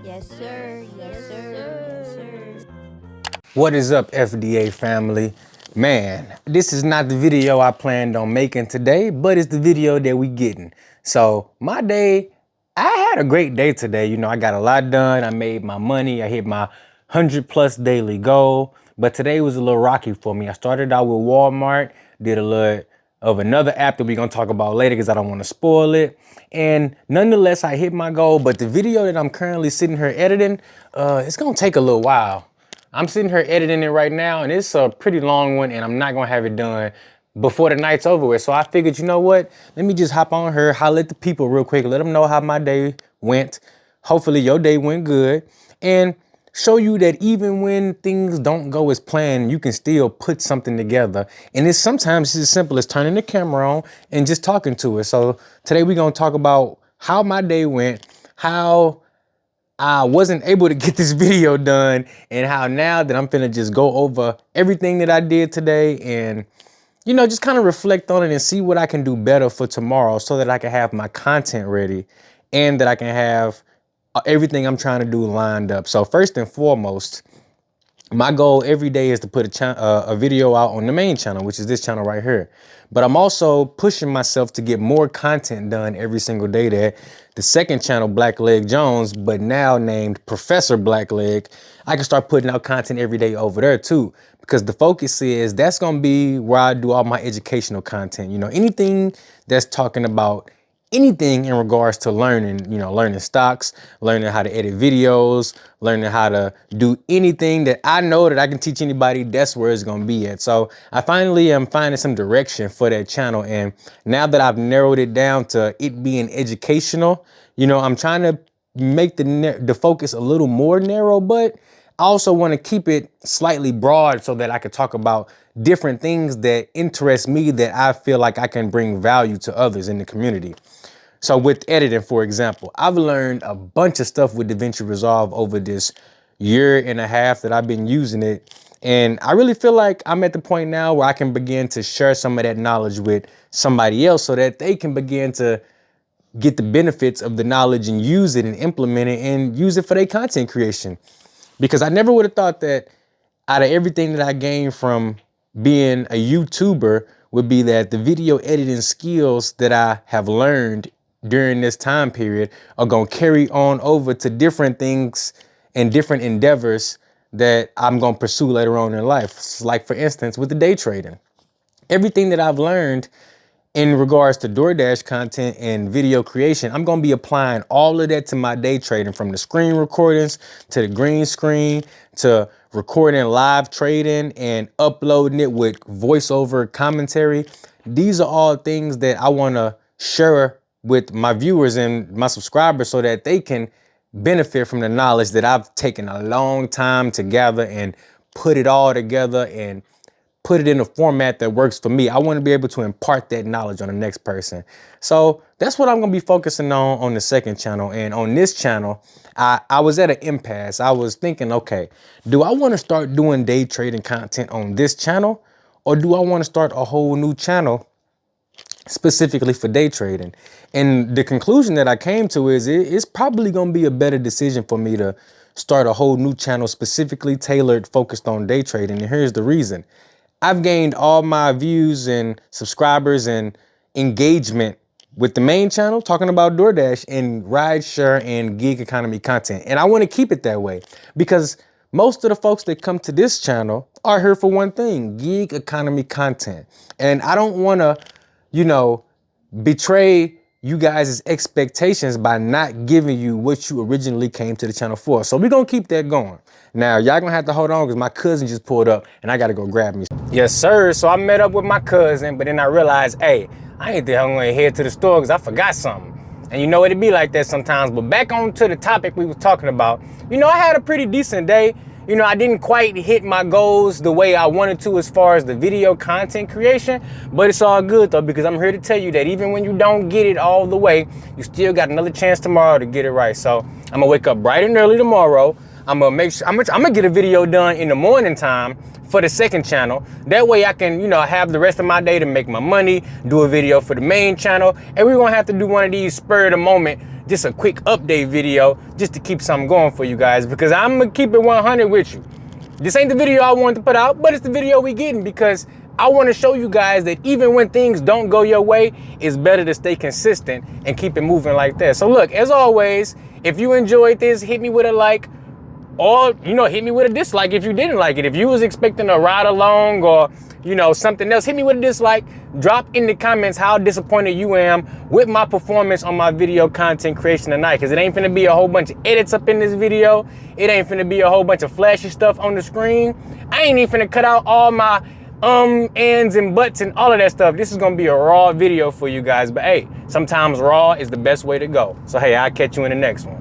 Yes, sir. Yes, sir. Yes, sir. What is up, FDA family? Man, this is not the video I planned on making today, but it's the video that we getting. So my day, I had a great day today. You know, I got a lot done. I made my money. I hit my 100+ daily goal. But today was a little rocky for me. I started out with Walmart, did a little of another app that we're gonna talk about later because I don't want to spoil it. And nonetheless, I hit my goal. But the video that I'm currently sitting here editing, it's gonna take a little while. I'm sitting here editing it right now, and it's a pretty long one, and I'm not gonna have it done before the night's over with. So I figured, you know what? Let me just hop on here, holler at the people real quick, let them know how my day went. Hopefully your day went good, and show you that even when things don't go as planned, you can still put something together. And it's sometimes as simple as turning the camera on and just talking to it. So today we're gonna talk about how my day went, how I wasn't able to get this video done, and how now that I'm finna just go over everything that I did today and, you know, just kind of reflect on it and see what I can do better for tomorrow so that I can have my content ready and that I can have everything I'm trying to do lined up. So first and foremost, my goal every day is to put a video out on the main channel, which is this channel right here. But I'm also pushing myself to get more content done every single day that the second channel, Blackleg Jones, but now named Professor Blackleg, I can start putting out content every day over there too. Because the focus is that's going to be where I do all my educational content. You know, anything that's talking about anything in regards to learning, you know, learning stocks, learning how to edit videos, learning how to do anything that I know that I can teach anybody, that's where it's going to be at. So I finally am finding some direction for that channel. And now that I've narrowed it down to it being educational, you know, I'm trying to make the focus a little more narrow, but I also want to keep it slightly broad so that I could talk about different things that interest me that I feel like I can bring value to others in the community. So with editing, for example, I've learned a bunch of stuff with DaVinci Resolve over this year and a half that I've been using it. And I really feel like I'm at the point now where I can begin to share some of that knowledge with somebody else so that they can begin to get the benefits of the knowledge and use it and implement it and use it for their content creation. Because I never would have thought that out of everything that I gained from being a YouTuber would be that the video editing skills that I have learned during this time period are going to carry on over to different things and different endeavors that I'm going to pursue later on in life. Like, for instance, with the day trading, everything that I've learned in regards to DoorDash content and video creation, I'm going to be applying all of that to my day trading, from the screen recordings to the green screen to recording live trading and uploading it with voiceover commentary. These are all things that I want to share with my viewers and my subscribers so that they can benefit from the knowledge that I've taken a long time to gather and put it all together and put it in a format that works for me. I want to be able to impart that knowledge on the next person. So that's what I'm going to be focusing on the second channel. And on this channel, I was at an impasse. I was thinking, okay, do I want to start doing day trading content on this channel, or do I want to start a whole new channel specifically for day trading? And the conclusion that I came to is it's probably going to be a better decision for me to start a whole new channel specifically tailored, focused on day trading. And here's the reason. I've gained all my views and subscribers and engagement with the main channel talking about DoorDash and rideshare and gig economy content. And I want to keep it that way because most of the folks that come to this channel are here for one thing: gig economy content. And I don't want to, you know, betray you guys' expectations by not giving you what you originally came to the channel for. So we're going to keep that going. Now, y'all going to have to hold on because my cousin just pulled up and I got to go grab me. Yes, sir. So I met up with my cousin, but then I realized, hey, I ain't going to head to the store because I forgot something. And you know, it'd be like that sometimes. But back on to the topic we was talking about, you know, I had a pretty decent day. You know, I didn't quite hit my goals the way I wanted to as far as the video content creation, but it's all good though, because I'm here to tell you that even when you don't get it all the way, you still got another chance tomorrow to get it right. So I'm gonna wake up bright and early tomorrow. I'm gonna make sure I'm gonna get a video done in the morning time for the second channel. That way I can, you know, have the rest of my day to make my money, do a video for the main channel, and we're gonna have to do one of these spur of the moment just a quick update video just to keep something going for you guys, because I'm gonna keep it 100 with you. This ain't the video I wanted to put out, but it's the video we getting, because I want to show you guys that even when things don't go your way, it's better to stay consistent and keep it moving like that. So look, as always, if you enjoyed this, hit me with a like, or, hit me with a dislike if you didn't like it. If you was expecting a ride along or, something else, hit me with a dislike. Drop in the comments how disappointed you am with my performance on my video content creation tonight, because it ain't finna be a whole bunch of edits up in this video. It ain't finna be a whole bunch of flashy stuff on the screen. I ain't even finna cut out all my ands and buts and all of that stuff. This is gonna be a raw video for you guys, but hey, sometimes raw is the best way to go. So hey, I'll catch you in the next one.